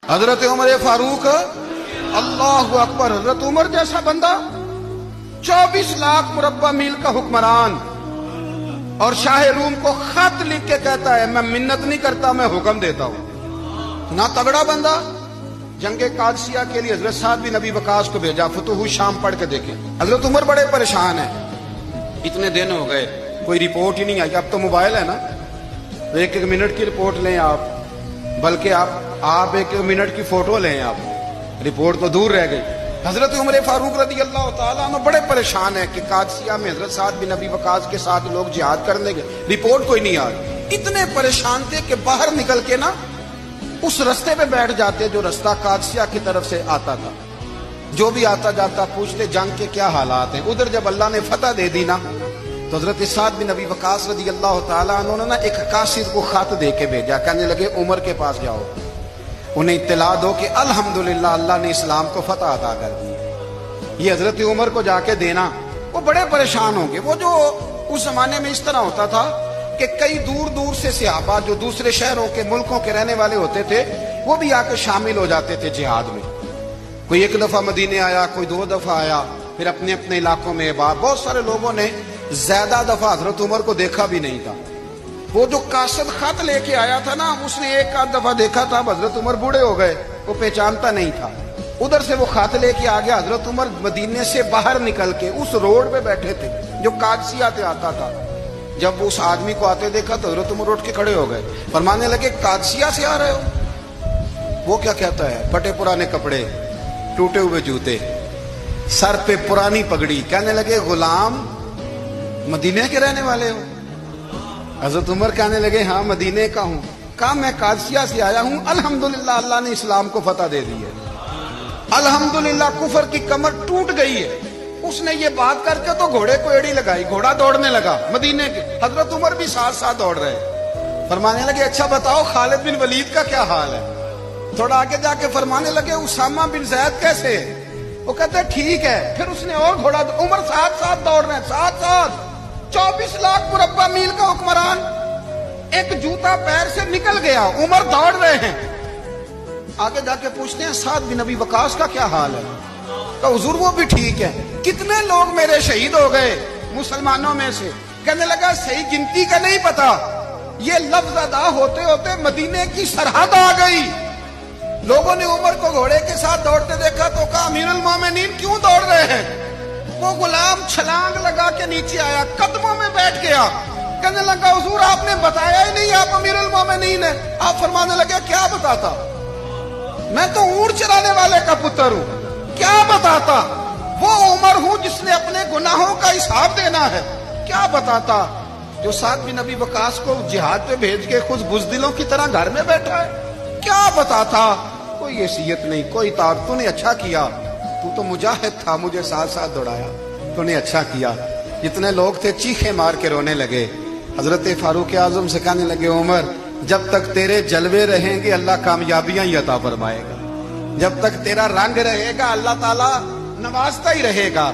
حضرت عمر فاروق اللہ اکبر، حضرت عمر جیسا بندہ 24 لاکھ مربع میل کا حکمران، اور شاہ روم کو خط لکھ کے کہتا ہے میں منت نہیں کرتا، میں حکم دیتا ہوں۔ نہ تگڑا بندہ جنگ قادسیہ کے لیے حضرت سعد بن ابی وقاص کو بھیجا، فتوح شام پڑھ کے دیکھیں۔ حضرت عمر بڑے پریشان ہیں، اتنے دن ہو گئے کوئی رپورٹ ہی نہیں آئی۔ اب تو موبائل ہے نا، ایک ایک منٹ کی رپورٹ لیں آپ، بلکہ آپ ایک ایک منٹ کی فوٹو لیں، آپ رپورٹ تو دور رہ گئی۔ حضرت عمر فاروق رضی اللہ تعالیٰ عنہ بڑے پریشان ہیں کہ قادسیہ میں حضرت سعد بن ابی وقاص کے ساتھ لوگ جہاد کرنے گئے، رپورٹ کوئی نہیں آ رہی۔ اتنے پریشان تھے کہ باہر نکل کے نا اس رستے پہ بیٹھ جاتے جو رستہ قادسیہ کی طرف سے آتا تھا، جو بھی آتا جاتا پوچھتے جنگ کے کیا حالات ہیں۔ ادھر جب اللہ نے فتح دے دی نا تو حضرت سعد بن ابی وقاص رضی اللہ تعالیٰ عنہ نے ایک قاصد کو خط دے کے بھیجا، کہنے لگے عمر کے پاس جاؤ، انہیں اطلاع دو کہ الحمدللہ اللہ نے اسلام کو فتح عطا کر دی۔ یہ حضرت عمر کو جا کے دینا، وہ بڑے پریشان ہوں گے۔ وہ جو اس زمانے میں اس طرح ہوتا تھا کہ کئی دور دور سے صحابہ جو دوسرے شہروں کے ملکوں کے رہنے والے ہوتے تھے وہ بھی آ کے شامل ہو جاتے تھے جہاد میں۔ کوئی ایک دفعہ مدینے آیا، کوئی 2 دفعہ آیا، پھر اپنے اپنے علاقوں میں بہت سارے لوگوں نے زیادہ دفعہ حضرت عمر کو دیکھا بھی نہیں تھا۔ وہ جو قاصد خط لے کے آیا تھا نا، اس نے ایک آدھ دفعہ دیکھا تھا، حضرت عمر بوڑھے ہو گئے، وہ پہچانتا نہیں تھا۔ ادھر سے وہ خط لے کے آ گیا، حضرت عمر مدینے سے باہر نکل کے اس روڈ پہ بیٹھے تھے جو قادسیہ سے آتا تھا۔ جب اس آدمی کو آتے دیکھا تو حضرت عمر اٹھ کے کھڑے ہو گئے، فرمانے لگے قادسیہ سے آ رہے ہو؟ وہ کیا کہتا ہے؟ پھٹے پرانے کپڑے، ٹوٹے ہوئے جوتے، سر پہ پرانی پگڑی، کہنے لگے غلام مدینے کے رہنے والے ہو؟ حضرت عمر کہنے لگے ہاں مدینے کا ہوں۔ کہا میں قادسیہ سے آیا ہوں، الحمدللہ اللہ نے اسلام کو فتح دے دی ہے، الحمدللہ کفر کی کمر ٹوٹ گئی ہے۔ اس نے یہ بات کر کے تو گھوڑے کو ایڑی لگائی، گھوڑا دوڑنے لگا مدینے کے، حضرت عمر بھی ساتھ ساتھ دوڑ رہے۔ فرمانے لگے اچھا بتاؤ خالد بن ولید کا کیا حال ہے؟ تھوڑا آگے جا کے فرمانے لگے اسامہ بن زید کیسے ہے؟ وہ کہتے ٹھیک ہے۔ پھر اس نے اور گھوڑا، عمر ساتھ ساتھ دوڑ رہے ہیں، ساتھ ساتھ 24 لاکھ مربع میل کا حکمران، ایک جوتا پیر سے نکل گیا، عمر دوڑ رہے ہیں۔ آگے جا کے پوچھتے ہیں سعد بن ابی وقاص کا کیا حال ہے؟ کہ حضور وہ بھی ٹھیک ہے۔ کتنے لوگ میرے شہید ہو گئے مسلمانوں میں سے؟ کہنے لگا صحیح گنتی کا نہیں پتا، یہ لفظ ادا ہوتے ہوتے مدینے کی سرحد آ گئی۔ لوگوں نے عمر کو گھوڑے کے ساتھ دوڑتے دیکھا تو کہا امیر المومنین کیوں دوڑ رہے ہیں؟ وہ غلام چھلانگ لگا کے نیچے آیا، قدموں میں بیٹھ گیا، کہنے لگا حضور آپ نے بتایا ہی نہیں آپ امیر المومنین ہیں۔ آپ فرمانے لگے کیا بتاتا؟ میں تو اونٹ چرانے والے کا پتر ہوں، کیا بتاتا؟ وہ عمر ہوں جس نے اپنے گناہوں کا حساب دینا ہے، کیا بتاتا؟ جو سعد بن ابی وقاص کو جہاد پہ بھیج کے خود بزدلوں کی طرح گھر میں بیٹھا ہے، کیا بتاتا؟ کوئی حیثیت نہیں، کوئی تار۔ تو نے اچھا کیا، تو تو مجاہد تھا، مجھے ساتھ ساتھ دوڑایا، تو نے اچھا کیا۔ جتنے لوگ تھے چیخے مار کے رونے لگے۔ حضرت فاروق اعظم سے کہنے لگے عمر جب تک تیرے جلوے رہیں گے اللہ کامیابیاں ہی عطا فرمائے گا، جب تک تیرا رنگ رہے گا اللہ تعالیٰ نوازتا ہی رہے گا۔